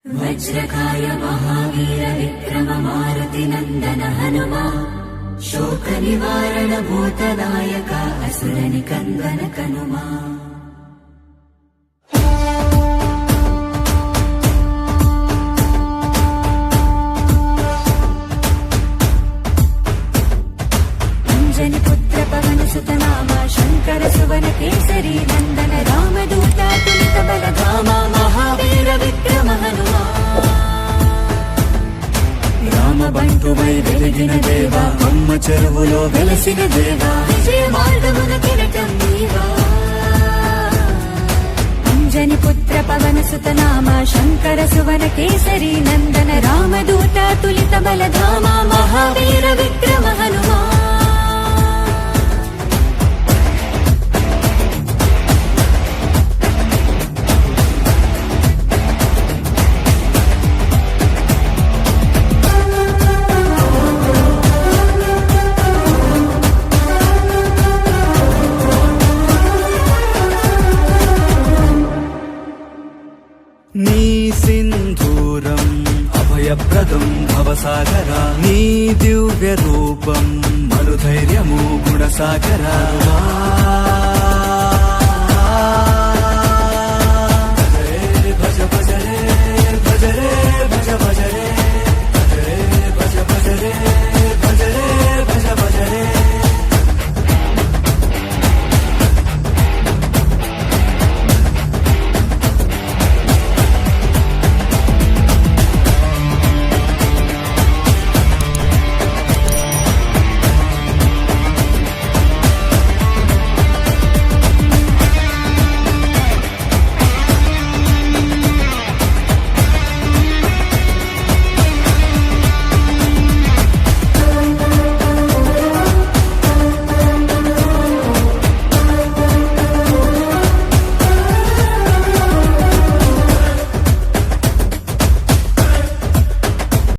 वज्रकाय महावीर विक्रम मारुति नंदन हनुमा शोक निवारण भूतनायक असुर निकंदन कनुमा। अंजनी पुत्र पवन सुत नामा शंकर सुवन केसरी नंदन रामदूत तुलित बलधामा महावीर विक्रम हनुमा। రామ బంటువై వెలిగిన దేవా అమ్మ చెరువులో వెలసిన దేవా విజయ మార్గమున కిరటం నీవా। అంజని పుత్ర పవన సుత నామ శంకర సువన కేసరి నందన రామదూత తులిత బలధామ మహావీర విక్రమ హనుమా। నీ సింధూరం అభయప్రదం భవసాగరా నీ దివ్య రూపం మరుధైర్యము గుణసాగరా।